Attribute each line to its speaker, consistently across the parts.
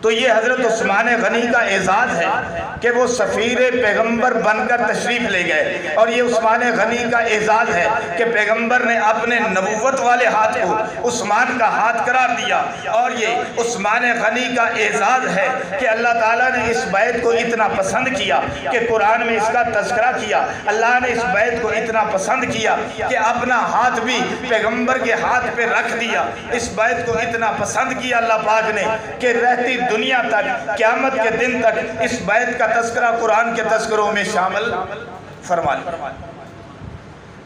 Speaker 1: تو یہ حضرت عثمان غنی کا اعزاز ہے کہ وہ سفیر پیغمبر بن کر تشریف لے گئے، اور یہ عثمان غنی کا اعزاز ہے کہ پیغمبر نے اپنے نبوت والے ہاتھ کو عثمان کا ہاتھ قرار دیا، اور یہ عثمان غنی کا اعزاز ہے کہ اللہ تعالیٰ نے اس بیعت کو اتنا پسند کیا کہ قرآن میں اس کا تذکرہ کیا۔ اللہ نے اس بیعت کو اتنا پسند کیا کہ اپنا ہاتھ بھی پیغمبر کے ہاتھ پہ رکھ دیا۔ اس بیعت کو اتنا پسند کیا اللہ پاک نے کہ رہتی دنیا تک، قیامت کے دن تک اس بیعت کا تذکرہ قرآن کے تذکروں میں شامل فرما لیا۔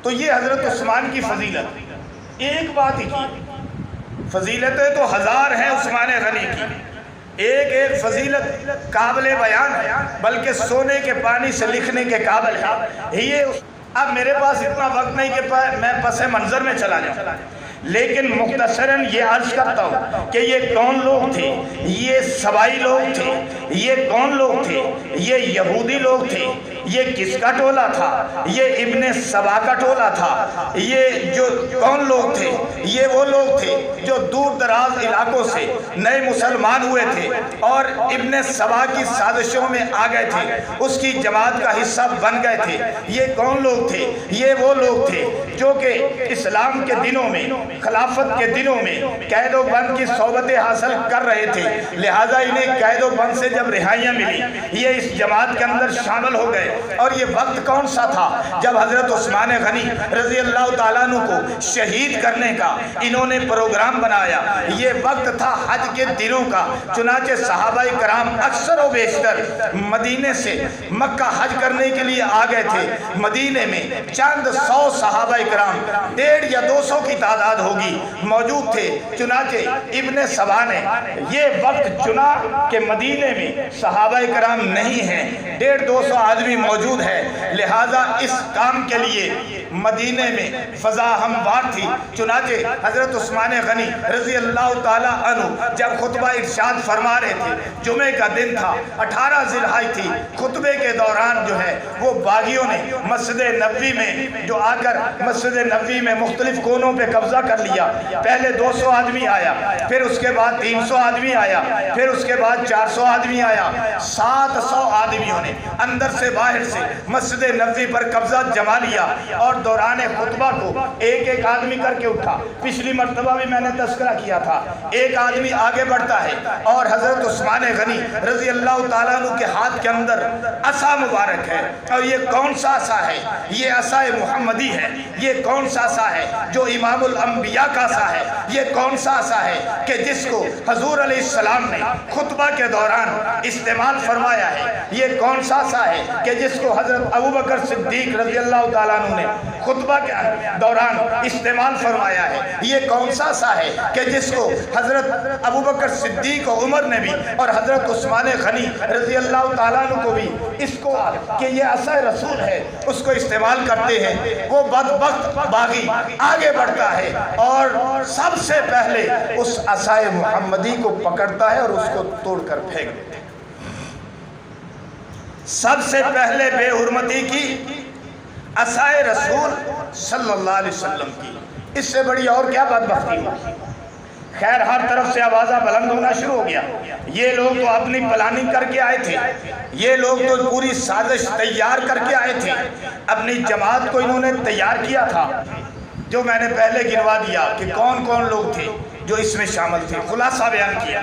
Speaker 1: تو یہ حضرت عثمان کی فضیلت ایک بات ہی کی، فضیلتیں تو ہزار ہیں عثمان غنی کی، ایک ایک فضیلت قابل بیان ہے، بلکہ سونے کے پانی سے لکھنے کے قابل ہے۔ یہ اب میرے پاس اتنا وقت نہیں کہ میں پس منظر میں چلا جاؤں، لیکن مختصراً یہ عرض کرتا ہوں کہ یہ کون لوگ تھے؟ یہ سبائی لوگ تھے۔ یہ کون لوگ تھے؟ یہ یہودی لوگ تھے۔ یہ کس کا ٹولہ تھا؟ یہ ابن سبا کا ٹولہ تھا۔ یہ جو کون لوگ تھے؟ یہ وہ لوگ تھے جو دور دراز علاقوں سے نئے مسلمان ہوئے تھے اور ابن سبا کی سازشوں میں آ گئے تھے، اس کی جماعت کا حصہ بن گئے تھے۔ یہ کون لوگ تھے؟ یہ وہ لوگ تھے جو کہ اسلام کے دنوں میں، خلافت کے دنوں میں قید و بند کی صحبتیں حاصل کر رہے تھے، لہٰذا انہیں قید و بند سے جب رہائیاں ملی یہ اس جماعت کے اندر شامل ہو گئے۔ اور یہ وقت کون سا تھا؟ جب حضرت عثمان غنی رضی اللہ تعالیٰ عنہ کو شہید کرنے کا انہوں نے پروگرام بنایا۔ یہ وقت تھا حج کے دنوں کا، چنانچہ صحابہ کرام اکثر و بیشتر مدینے سے مکہ حج کرنے کے لیے آ گئے تھے۔ مدینے میں چند سو صحابہ کرام، 150 یا 200 کی تعداد ہوگی، موجود تھے۔ چنانچہ ابن سبا نے یہ وقت چنا کہ مدینے میں صحابہ کرام نہیں ہیں، 150-200 آدمی موجود ہے، لہٰذا اس کام کے لیے مدینے میں فضا ہموار تھی۔ چنانچہ حضرت عثمان غنی رضی اللہ تعالیٰ عنہ جب خطبہ ارشاد فرما رہے تھے، جمعے کا دن تھا، 18 ذی الحجہ تھی، خطبے کے دوران جو ہے وہ باغیوں نے مسجد نبوی میں جو آ کر مسجد نبوی میں مختلف کونوں پہ قبضہ کر لیا۔ پہلے 200 آدمی آیا، پھر اس کے بعد 300 آدمی آیا، پھر اس کے بعد 400 آدمی آیا، 700 آدمیوں نے اندر سے باہر سے مسجد نبوی پر قبضہ جما لیا، اور دوران خطبہ کو ایک ایک آدمی کر کے اٹھا۔ پچھلی مرتبہ بھی میں نے تذکرہ کیا تھا، ایک آدمی آگے بڑھتا ہے اور حضرت عثمان غنی رضی اللہ تعالیٰ عنہ کے ہاتھ کے اندر عصا مبارک ہے، اور یہ کون سا عصا ہے؟ یہ عصا محمدی ہے۔ یہ کون سا عصا ہے جو امام الانبیاء کا عصا ہے؟ یہ کون سا عصا ہے کہ جس کو حضور علیہ السلام نے خطبہ کے دوران استعمال فرمایا ہے؟ یہ کون سا عصا ہے کہ جس کو حضرت ابوبکر صدیق رضی اللہ تعالیٰ عنہ نے خطبہ کے دوران استعمال فرمایا ہے؟ یہ کون سا عصا ہے کہ جس کو حضرت ابوبکر صدیق و عمر نے بھی اور حضرت عثمان غنی رضی اللہ تعالیٰ عنہ کو بھی اس کو کہ یہ عصا رسول ہے اس کو استعمال کرتے ہیں؟ وہ بدبخت باغی آگے بڑھتا ہے اور سب سے پہلے اس عصا محمدی کو پکڑتا ہے اور اس کو توڑ کر پھینک دیتا ہے۔ سب سے پہلے بے حرمتی کی عصا رسول صلی اللہ علیہ وسلم کی، اس سے بڑی اور کیا بدبختی ہوگی؟ خیر، ہر طرف سے آوازہ بلند ہونا شروع ہو گیا۔ یہ لوگ تو اپنی پلاننگ کر کے آئے تھے، یہ لوگ تو پوری سازش تیار کر کے آئے تھے، اپنی جماعت کو انہوں نے تیار کیا تھا، جو میں نے پہلے گنوا دیا کہ کون کون لوگ تھے جو اس میں شامل تھے، خلاصہ بیان کیا۔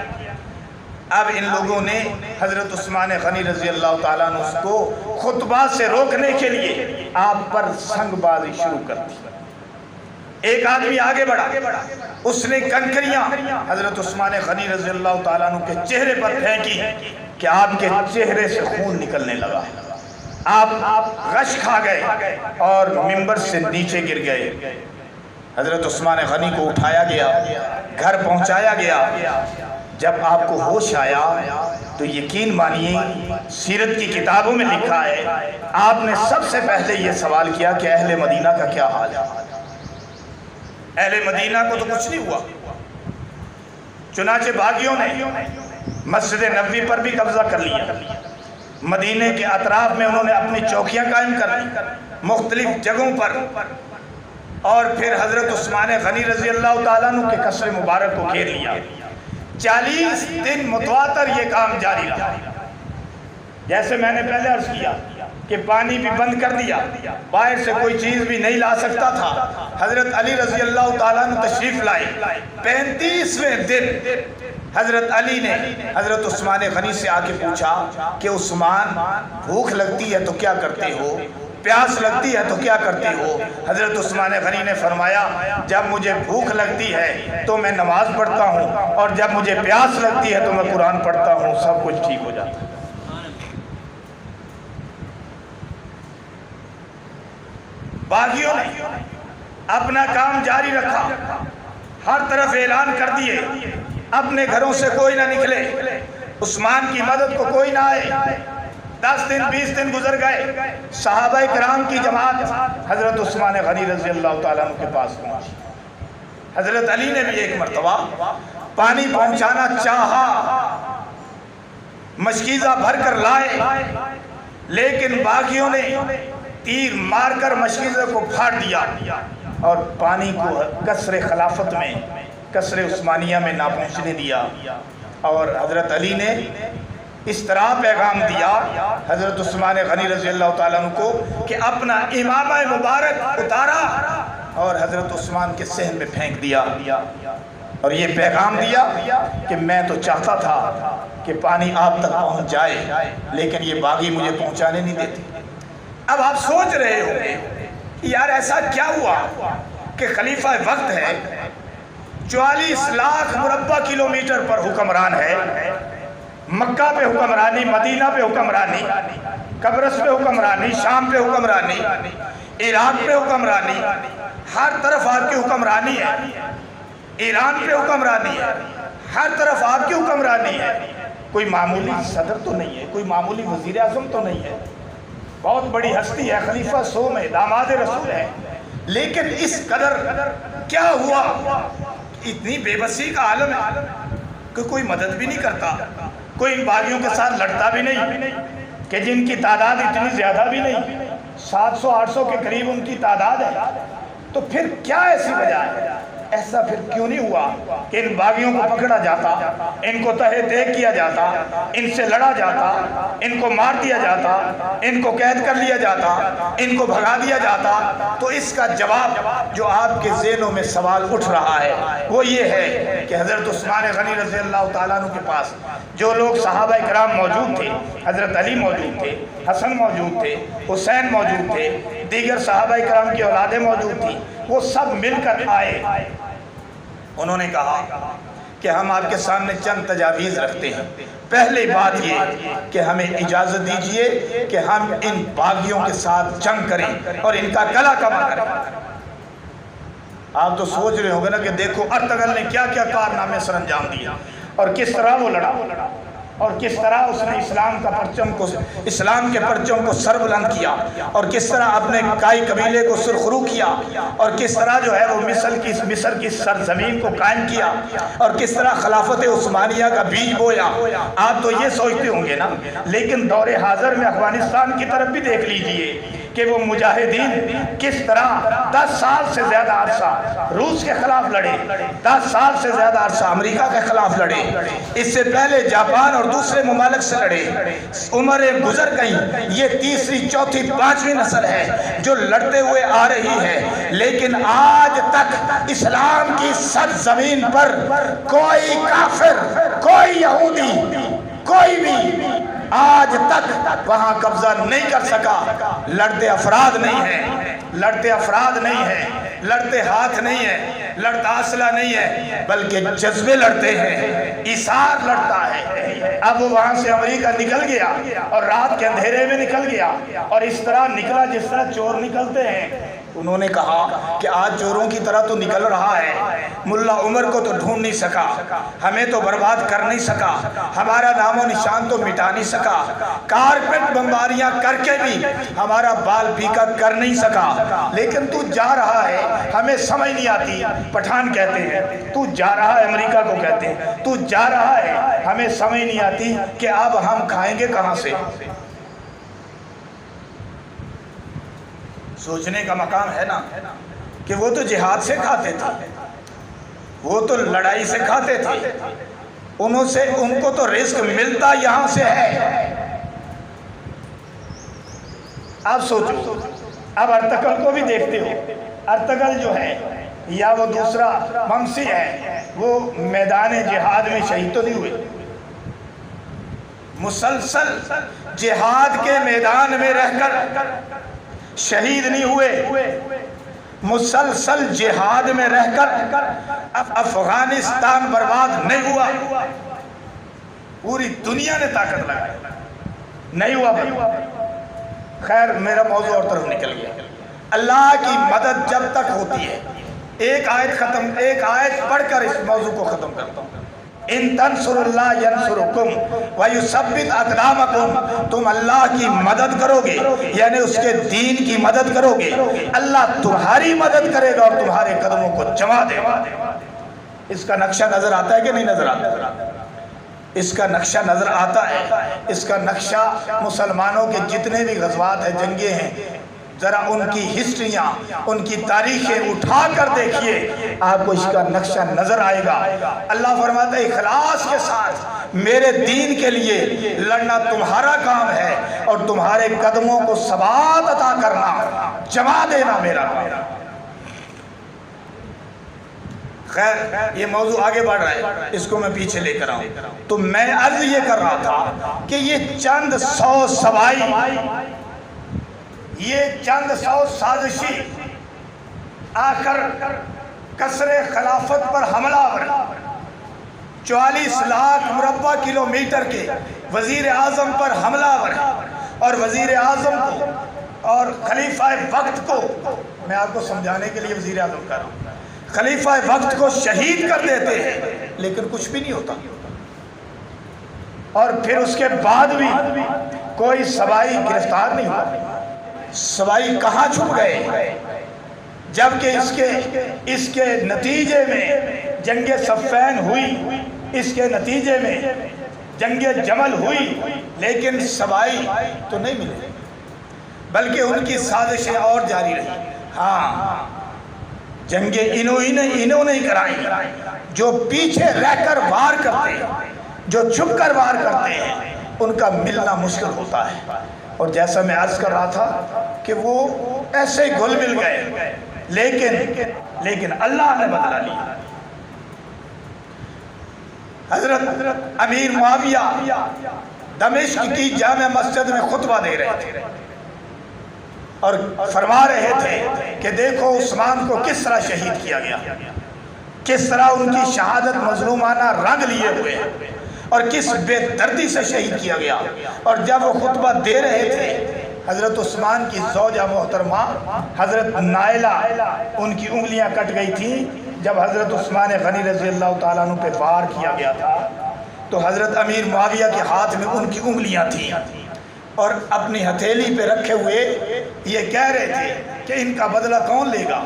Speaker 1: اب ان لوگوں نے حضرت عثمان غنی رضی اللہ تعالیٰ عنہ کو خطبہ سے روکنے کے لیے آپ پر سنگ بازی شروع کر دی۔ ایک آدمی آگے بڑھا، اس نے کنکریاں حضرت عثمان غنی رضی اللہ تعالیٰ عنہ کے چہرے پر پھینکی کہ آپ کے چہرے سے خون نکلنے لگا، آپ غش کھا گئے اور منبر سے نیچے گر گئے۔ حضرت عثمان غنی کو اٹھایا گیا، گھر پہنچایا گیا۔ جب آپ کو ہوش آیا تو یقین مانیے سیرت کی کتابوں میں لکھا ہے، آپ نے سب سے پہلے یہ سوال کیا کہ اہل مدینہ کا کیا حال ہے؟ اہل مدینہ کو تو کچھ نہیں ہوا۔ چنانچہ باغیوں نے مسجد نبوی پر بھی قبضہ کر لیا، مدینے کے اطراف میں انہوں نے اپنی چوکیاں قائم کر لی مختلف جگہوں پر، اور پھر حضرت عثمان غنی رضی اللہ تعالیٰ عنہ کے قصر مبارک کو گھیر لیا۔ 40 دن متواتر یہ کام جاری رہا۔ جیسے میں نے پہلے عرض کیا کہ پانی بھی بند کر دیا، باہر سے کوئی چیز بھی نہیں لا سکتا تھا۔ حضرت علی رضی اللہ تعالیٰ عنہ تشریف لائے۔ 35ویں دن حضرت علی نے حضرت عثمان غنی سے آ کے پوچھا کہ عثمان، بھوک لگتی ہے تو کیا کرتے ہو؟ پیاس لگتی ہے تو کیا کرتے ہو؟ حضرت عثمان غنی نے فرمایا، جب مجھے بھوک لگتی ہے تو میں نماز پڑھتا ہوں، اور جب مجھے پیاس لگتی ہے تو میں قرآن پڑھتا ہوں، سب کچھ ٹھیک ہو جاتا ہے۔ باغیوں نے اپنا کام جاری رکھا، ہر طرف اعلان کر دیے، اپنے گھروں سے کوئی نہ نکلے، عثمان کی مدد کو کوئی نہ آئے۔ 10 دن 20 دن گزر گئے، صحابہ کرام کی جماعت حضرت عثمان غنی رضی اللہ تعالیٰ عنہ کے پاس پہنچی۔ حضرت علی نے بھی ایک مرتبہ پانی پہنچانا چاہا، مشکیزہ بھر کر لائے، لیکن باغیوں نے تیر مار کر مشکیزے کو پھاڑ دیا اور پانی کو قصر خلافت میں، قصر عثمانیہ میں نہ پہنچنے دیا۔ اور حضرت علی نے اس طرح پیغام دیا حضرت عثمان غنی رضی اللہ تعالیٰ عنہ کو کہ اپنا امامہ مبارک اتارا اور حضرت عثمان کے صحن میں پھینک دیا، اور یہ پیغام دیا کہ میں تو چاہتا تھا کہ پانی آپ تک پہنچ جائے، لیکن یہ باغی مجھے پہنچانے نہیں دیتے۔ اب آپ سوچ رہے ہو کہ یار ایسا کیا ہوا کہ خلیفہ وقت ہے، 44 لاکھ مربع کلومیٹر پر حکمران ہے، مکہ پہ حکمرانی، مدینہ پہ حکمرانی، قبرص پہ حکمرانی، شام پہ حکمرانی، عراق پہ حکمرانی، ہر طرف آپ کی حکمرانی ہے، ایران پہ حکمرانی ہے، ہر طرف آپ کی حکمرانی ہے۔ کوئی معمولی صدر تو نہیں ہے، کوئی معمولی وزیر اعظم تو نہیں ہے، بہت بڑی ہستی ہے، خلیفہ سوم ہے، داماد رسول ہے، لیکن اس قدر کیا ہوا؟ اتنی بے بسی کا عالم ہے کہ کوئی مدد بھی نہیں کرتا، کوئی ان باغیوں کے ساتھ لڑتا بھی نہیں، کہ جن کی تعداد اتنی زیادہ بھی نہیں، 700-800 کے قریب ان کی تعداد ہے۔ تو پھر کیا ایسی وجہ ہے؟ ایسا پھر کیوں نہیں ہوا کہ ان باغیوں کو پکڑا جاتا، ان کو تہہ دیگ کیا جاتا، ان سے لڑا جاتا، ان کو مار دیا جاتا، ان کو قید کر لیا جاتا، ان کو بھگا دیا جاتا؟ تو اس کا جواب جو آپ کے ذہنوں میں سوال اٹھ رہا ہے وہ یہ ہے کہ حضرت عثمان غنی رضی اللہ تعالیٰ عنہ کے پاس جو لوگ صحابہ کرام موجود تھے، حضرت علی موجود تھے، حسن موجود تھے، حسین موجود تھے، دیگر صحابہ کرام کی اولادیں موجود تھیں، وہ سب مل کر آئے۔ انہوں نے کہا کہ ہم آپ کے سامنے چند تجاویز رکھتے ہیں۔ پہلی بات یہ کہ ہمیں اجازت دیجئے کہ ہم ان باغیوں کے ساتھ جنگ کریں اور ان کا گلا کما کریں۔ آپ تو سوچ رہے ہوں گے نا کہ دیکھو ارطغرل نے کیا کیا کارنامے سر انجام دیا، اور کس طرح وہ لڑا، اور کس طرح اس نے اسلام کے پرچم کو سر بلند کیا، اور کس طرح اپنے کائی قبیلے کو سرخرو کیا، اور کس طرح جو ہے وہ مصر کی سرزمین کو قائم کیا، اور کس طرح خلافت عثمانیہ کا بیج بویا۔ آپ تو یہ سوچتے ہوں گے نا، لیکن دور حاضر میں افغانستان کی طرف بھی دیکھ لیجئے کہ وہ مجاہدین کس طرح 10 سال سے زیادہ عرصہ روس کے خلاف لڑے، 10 سال سے زیادہ عرصہ امریکہ کے خلاف لڑے، اس سے پہلے جاپان اور دوسرے ممالک سے لڑے۔ عمریں گزر گئیں، یہ تیسری، چوتھی، پانچویں نسل ہے جو لڑتے ہوئے آ رہی ہے، لیکن آج تک اسلام کی سرزمین پر کوئی کافر، کوئی یہودی، کوئی بھی آج تک وہاں قبضہ نہیں کر سکا۔ لڑتے افراد نہیں ہیں، لڑتے افراد نہیں ہیں، لڑتے ہاتھ نہیں ہیں، لڑتا اسلحہ نہیں ہے، بلکہ جذبے لڑتے ہیں، ایثار لڑتا ہے۔ اب وہ وہاں سے امریکہ نکل گیا اور رات کے اندھیرے میں نکل گیا، اور اس طرح نکلا جس طرح چور نکلتے ہیں۔ انہوں نے کہا کہ آج چوروں کی طرح تو نکل رہا ہے، ملا عمر کو تو ڈھونڈ نہیں سکا، ہمیں تو برباد کر نہیں سکا، ہمارا نام و نشان تو مٹا نہیں سکا، کارپٹ بمباریاں کر کے بھی ہمارا بال پیکا کر نہیں سکا، لیکن تو جا رہا ہے، ہمیں سمجھ نہیں آتی۔ پٹھان کہتے ہیں تو جا رہا ہے، امریکہ کو کہتے ہیں تو جا رہا ہے، ہمیں سمجھ نہیں آتی کہ اب ہم کھائیں گے کہاں سے۔ سوچنے کا مقام ہے نا کہ وہ تو جہاد سے کھاتے تھے، وہ تو لڑائی سے کھاتے تھے، ان کو تو رزق ملتا یہاں سے ہے۔ آپ سوچو، اب ارطغرل کو بھی دیکھتے ہو، ارطغرل جو ہے یا وہ دوسرا ممسی ہے، وہ میدان جہاد میں شہید تو نہیں ہوئے، مسلسل جہاد کے میدان میں رہ کر شہید نہیں ہوئے، مسلسل جہاد میں رہ کر افغانستان برباد نہیں ہوا، پوری دنیا نے طاقت لگائی، نہیں ہوا۔ خیر میرا موضوع اور طرف نکل گیا۔ اللہ کی مدد جب تک ہوتی ہے، ایک آیت پڑھ کر اس موضوع کو ختم کرتا ہوں۔ ان تنصروا اللہ ینصرکم ویثبت اقدامکم، تم اللہ کی مدد کرو گے یعنی اس کے دین کی مدد کرو گے، اللہ تمہاری مدد کرے گا اور تمہارے قدموں کو جما دے گا۔ اس کا نقشہ نظر آتا ہے کہ نہیں نظر آتا؟ اس کا نقشہ نظر آتا ہے۔ اس کا نقشہ مسلمانوں کے جتنے بھی غزوات ہیں، جنگیں ہیں، ذرا ان کی ہسٹریاں، ان کی تاریخیں اٹھا کر دیکھیے، آپ کو اس کا نقشہ نظر آئے گا۔ اللہ فرماتا ہے اخلاص کے ساتھ میرے دین کے لیے لڑنا تمہارا کام ہے اور تمہارے قدموں کو ثبات عطا کرنا، جما دینا میرا کام۔ خیر یہ موضوع آگے بڑھ رہا ہے، اس کو میں پیچھے لے کر آؤں۔ تو میں عرض یہ کر رہا تھا کہ یہ چند سو سوائی، یہ چند سو سازشی آ کر قصر خلافت پر حملہ آور، 44 لاکھ مربع کلومیٹر کے وزیر اعظم پر حملہ آور، اور وزیر اعظم کو اور خلیفہ وقت کو، میں آپ کو سمجھانے کے لیے وزیر اعظم کر رہا ہوں، خلیفہ وقت کو شہید کر دیتے ہیں لیکن کچھ بھی نہیں ہوتا، اور پھر اس کے بعد بھی کوئی سوائی گرفتار نہیں ہوا۔ سوائی کہاں چھپ گئے؟ جبکہ اس کے نتیجے میں جنگ صفین ہوئی، اس کے نتیجے میں جنگ جمل ہوئی، لیکن سوائی تو نہیں ملی، بلکہ ان کی سازشیں اور جاری رہی۔ ہاں جنگیں انہوں نے کرائی، جو پیچھے رہ کر وار کرتے ہیں، جو چھپ کر وار کرتے ہیں، ان کا ملنا مشکل ہوتا ہے۔ اور جیسا میں عرض کر رہا تھا کہ وہ ایسے گل مل گئے، لیکن اللہ نے بدلہ لیا۔ حضرت امیر معاویہ دمشق کی جامع مسجد میں خطبہ دے رہے تھے اور فرما رہے تھے کہ دیکھو عثمان کو کس طرح شہید کیا گیا، کس طرح ان کی شہادت مظلومانہ رنگ لیے ہوئے اور کس بے دردی سے شہید کیا گیا۔ اور جب وہ خطبہ دے رہے تھے، حضرت عثمان کی زوجہ محترمہ حضرت نائلہ، ان کی انگلیاں کٹ گئی تھیں جب حضرت عثمان غنی رضی اللہ تعالیٰ عنہ پہ وار کیا گیا تھا، تو حضرت امیر معاویہ کے ہاتھ میں ان کی انگلیاں تھیں اور اپنی ہتھیلی پہ رکھے ہوئے یہ کہہ رہے تھے کہ ان کا بدلہ کون لے گا،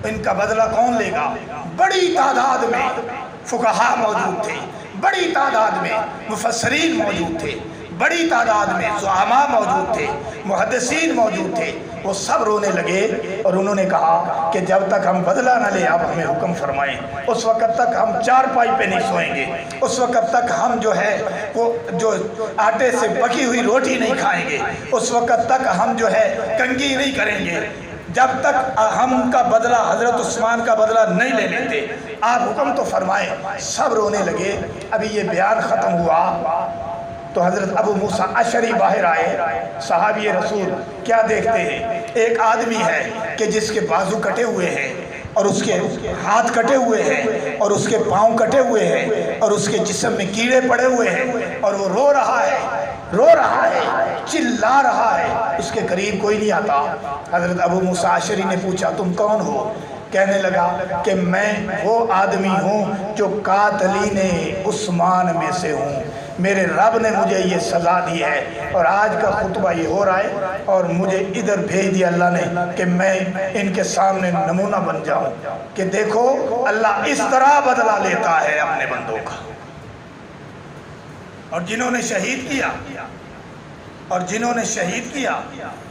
Speaker 1: ان کا بدلہ کون لے گا۔ بڑی تعداد میں فقہاء موجود تھے، بڑی تعداد میں مفسرین موجود تھے، بڑی تعداد میں زعماء موجود تھے، محدثین موجود تھے، وہ سب رونے لگے اور انہوں نے کہا کہ جب تک ہم بدلہ نہ لیں آپ ہمیں حکم فرمائیں، اس وقت تک ہم چارپائی پہ نہیں سوئیں گے، اس وقت تک ہم جو ہے وہ جو آٹے سے پکی ہوئی روٹی نہیں کھائیں گے، اس وقت تک ہم جو ہے کنگھی نہیں کریں گے، جب تک ہم ان کا بدلہ، حضرت عثمان کا بدلہ نہیں لے لیتے، آپ حکم تو فرمائیں۔ سب رونے لگے۔ ابھی یہ بیان ختم ہوا تو حضرت ابو موسیٰ اشعری باہر آئے، صحابی رسول، کیا دیکھتے ہیں؟ ایک آدمی ہے کہ جس کے بازو کٹے ہوئے ہیں اور اس کے ہاتھ کٹے ہوئے ہیں اور اس کے پاؤں کٹے ہوئے ہیں اور اس کے جسم میں کیڑے پڑے ہوئے ہیں اور وہ رو رہا ہے، چلا رہا ہے، اس کے قریب کوئی نہیں آتا۔ حضرت ابو موسیٰ اشعری نے پوچھا تم کون ہو؟ کہنے لگا کہ میں وہ آدمی ہوں جو قاتلین عثمان میں سے ہوں، میرے رب نے مجھے یہ سزا دی ہے اور آج کا خطبہ یہ ہو رہا ہے اور مجھے ادھر بھیج دیا اللہ نے کہ میں ان کے سامنے نمونہ بن جاؤں کہ دیکھو اللہ اس طرح بدلہ لیتا ہے اپنے بندوں کا۔ اور جنہوں نے شہید کیا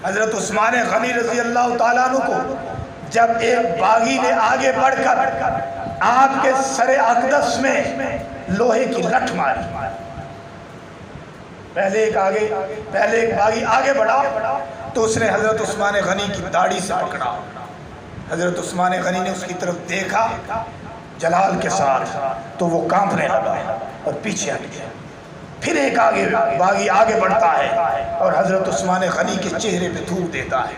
Speaker 1: حضرت عثمان غنی رضی اللہ تعالیٰ عنہ کو جب ایک باغی نے آگے بڑھ کر آپ کے سر اقدس میں لوہے کی لٹھ ماری. پہلے ایک باغی آگے بڑھا تو اس نے حضرت عثمان غنی کی داڑھی سے پکڑا. حضرت عثمان غنی نے اس کی طرف دیکھا جلال کے ساتھ تو وہ کانپنے لگا اور پیچھے ہٹ گیا. پھر ایک باغی آگے بڑھتا ہے اور حضرت عثمان غنی کے چہرے پہ تھوک دیتا ہے,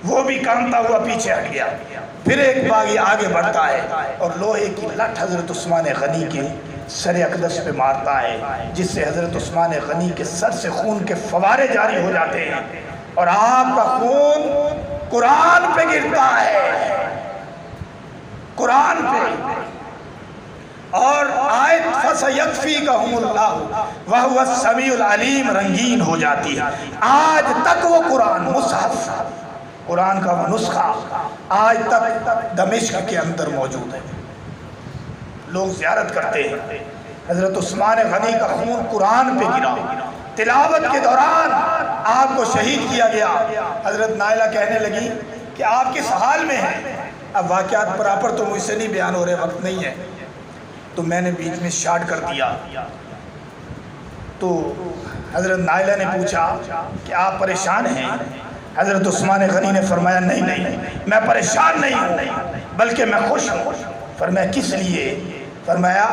Speaker 1: وہ بھی کانپتا ہوا پیچھے ہٹ گیا. پھر ایک باغی آگے بڑھتا ہے اور لوہے کی لٹھ حضرت عثمان غنی کے سر اقدس پہ مارتا ہے, جس سے حضرت عثمان غنی کے سر سے خون کے فوارے جاری ہو جاتے ہیں اور آپ کا خون قرآن پہ گرتا ہے, قرآن پہ. اور آیت فَسَيَكْفِيكَهُمُ اللَّهُ وَهُوَ السَّمِيعُ الْعَلِيمُ رنگین ہو جاتی ہے. آج تک وہ قرآن مصحف, قرآن کا وہ نسخہ آج تک دمشق کے اندر موجود ہے. لوگ زیارت کرتے ہیں. حضرت عثمان غنی کا خون قرآن پہ گرا, تلاوت کے دوران آپ کو شہید کیا گیا. حضرت نائلہ کہنے لگی کہ آپ کس حال میں ہیں؟ اب واقعات پراپر تو مجھ سے نہیں بیان ہو رہے, وقت نہیں ہے, تو میں نے بیچ میں شارٹ کر دیا. تو حضرت نائلہ نے پوچھا کہ آپ پریشان ہیں؟ حضرت عثمان غنی نے فرمایا نہیں میں پریشان نہیں ہوں بلکہ میں خوش ہوں. فرمایا کس لیے؟ فرمایا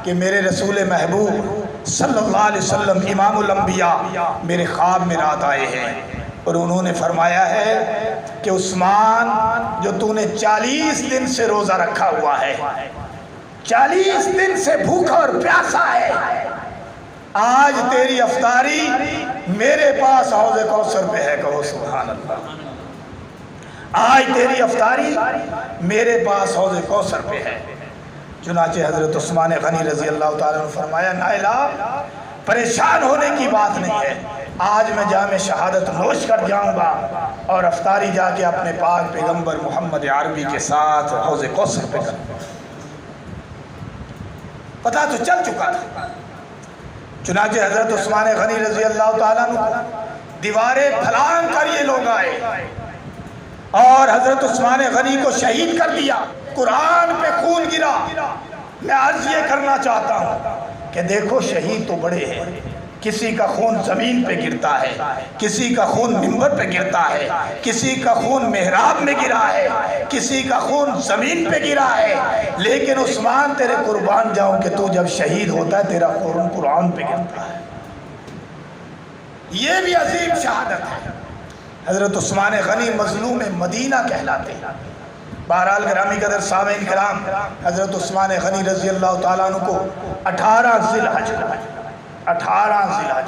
Speaker 1: کہ میرے رسول محبوب صلی اللہ علیہ وسلم امام الانبیاء میرے خواب میں رات آئے ہیں اور انہوں نے فرمایا ہے کہ عثمان جو تو نے 40 دن سے روزہ رکھا ہوا ہے, 40 دن سے بھوکا اور پیاسا ہے, آج تیری افطاری میرے پاس حوض کوثر پہ ہے. کہو سبحان اللہ. آج تیری افطاری میرے پاس حوض کوثر پہ ہے. چنانچہ حضرت عثمان غنی رضی اللہ تعالیٰ نے فرمایا نائلہ پریشان ہونے کی بات نہیں ہے, آج میں جام شہادت نوش کر جاؤں گا اور افطاری جا کے اپنے پاک پیغمبر محمد عربی کے ساتھ حوض کوثر پہ کروں گا. پتہ تو چل چکا تھا. چنانچہ حضرت عثمان غنی رضی اللہ تعالیٰ عنہ دیواریں پھلانگ کر یہ لوگ آئے اور حضرت عثمان غنی کو شہید کر دیا. قرآن پہ خون گرا. میں عرض یہ کرنا چاہتا ہوں کہ دیکھو شہید تو بڑے ہیں, کسی کا خون زمین پہ گرتا ہے, کسی کا خون منبر پہ گرتا ہے, کسی کا خون محراب میں گرا ہے, کسی کا خون زمین پہ گرا ہے, لیکن عثمان تیرے قربان جاؤں کہ تو جب شہید ہوتا ہے تیرا خون قرآن پہ گرتا ہے. یہ بھی عظیم شہادت ہے. حضرت عثمان غنی مظلوم مدینہ کہلاتے ہیں. بہرحال گرامی قدر سامعین کرام, حضرت عثمان غنی رضی اللہ تعالیٰ عنہ کو 18 ذی الحج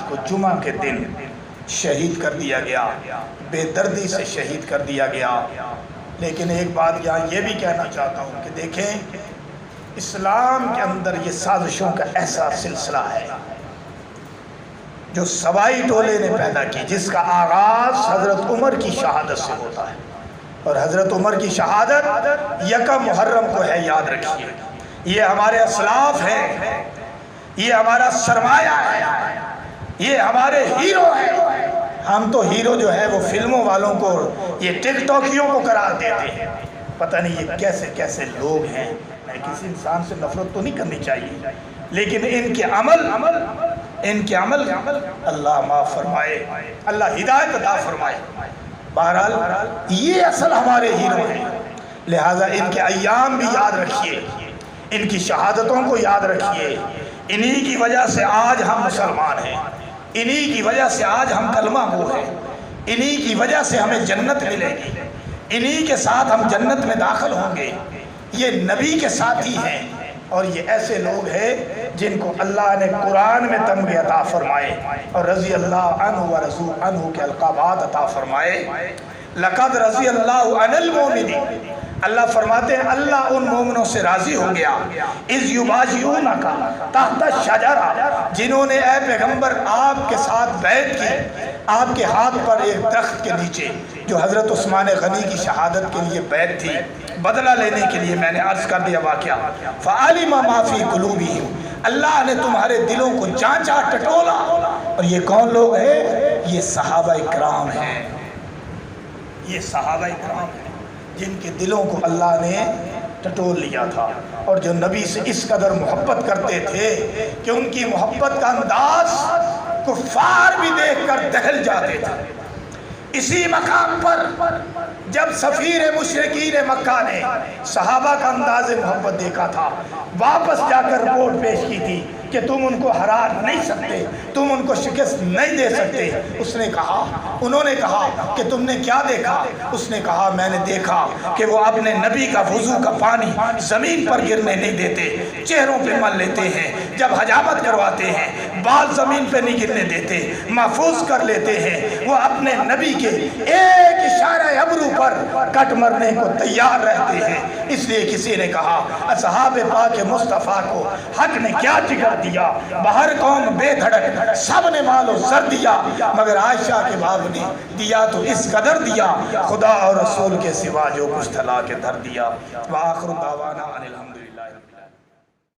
Speaker 1: کو جمعہ کے دن شہید کر دیا گیا, بے دردی سے شہید کر دیا گیا. لیکن ایک بات یہاں یہ بھی کہنا چاہتا ہوں کہ دیکھیں اسلام کے اندر یہ سازشوں کا ایسا سلسلہ ہے جو سبائی ٹولے نے پیدا کی, جس کا آغاز حضرت عمر کی شہادت سے ہوتا ہے. اور حضرت عمر کی شہادت یکم محرم کو ہے, یاد رکھیے. یہ ہمارے اسلاف ہیں, یہ ہمارا سرمایہ ہے, یہ ہمارے ہیرو ہیں. ہم تو ہیرو جو ہے وہ فلموں والوں کو, یہ ٹک ٹاکیوں کو قرار دیتے ہیں. پتہ نہیں یہ کیسے کیسے لوگ ہیں. کسی انسان سے نفرت تو نہیں کرنی چاہیے, لیکن ان کے عمل اللہ معاف فرمائے, اللہ ہدایت عطا فرمائے. بہرحال یہ اصل ہمارے ہیرو ہیں, لہٰذا ان کے ایام بھی یاد رکھیے, ان کی شہادتوں کو یاد رکھیے. انہی کی وجہ سے آج ہم مسلمان ہیں, انہی کی وجہ سے آج ہم کلمہ گو ہیں, انہی کی وجہ سے ہمیں جنت ملے گی, انہی کے ساتھ ہم جنت میں داخل ہوں گے. یہ نبی کے ساتھی ہیں اور یہ ایسے لوگ ہیں جن کو اللہ نے قرآن میں تمغے عطا فرمائے اور رضی اللہ عنہ و رضو عنہ کے القابات عطا فرمائے. لقد رضی اللہ عن المؤمنین, اللہ فرماتے ہیں اللہ ان مومنوں سے راضی ہو گیا اذ یبایعونک تحت الشجرہ, جنہوں نے اے پیغمبر آپ کے ساتھ بیعت کی آپ کے ہاتھ پر ایک درخت کے نیچے, جو حضرت عثمان غنی کی شہادت کے لیے بیعت تھی, بدلہ لینے کے لیے. میں نے عرض کر دیا واقعہ. فعلم ما فی قلوبہم, اللہ نے تمہارے دلوں کو جانچا ٹٹولا. اور یہ کون لوگ ہیں؟ یہ صحابہ اکرام ہیں, یہ صحابہ اکرام ہیں جن کے دلوں کو اللہ نے ٹٹول لیا تھا، اور جو نبی سے اس قدر محبت کرتے تھے کہ ان کی محبت کا انداز کفار بھی دیکھ کر دہل جاتے تھے۔ اسی مقام پر جب سفیر مشرکین مکہ نے صحابہ کا انداز محبت دیکھا تھا، واپس جا کر رپورٹ پیش کی تھی کہ تم ان کو ہرا نہیں سکتے، تم ان کو شکست نہیں دے سکتے، انہوں نے کہا کہ تم نے کیا دیکھا؟ اس نے کہا میں نے دیکھا کہ وہ اپنے نبی کا وضو کا پانی زمین پر گرنے نہیں دیتے، چہروں پہ مل لیتے ہیں، جب حجامت کرواتے ہیں بال زمین پہ نہیں گرنے دیتے، محفوظ کر لیتے ہیں، وہ اپنے نبی کے ایک اشارہ ابرو پر کٹ مرنے کو تیار رہتے ہیں۔ اس لیے کسی نے کہا اصحاب پاک مصطفیٰ کو حق نے کیا جگر دیا، باہر قوم بے دھڑک سب نے مال و زر دیا، مگر عائشہ کے باب نے دیا تو اس قدر دیا، خدا اور رسول کے سوا جو کچھ تھا لا کے دھر دیا۔ وآخر دعوانا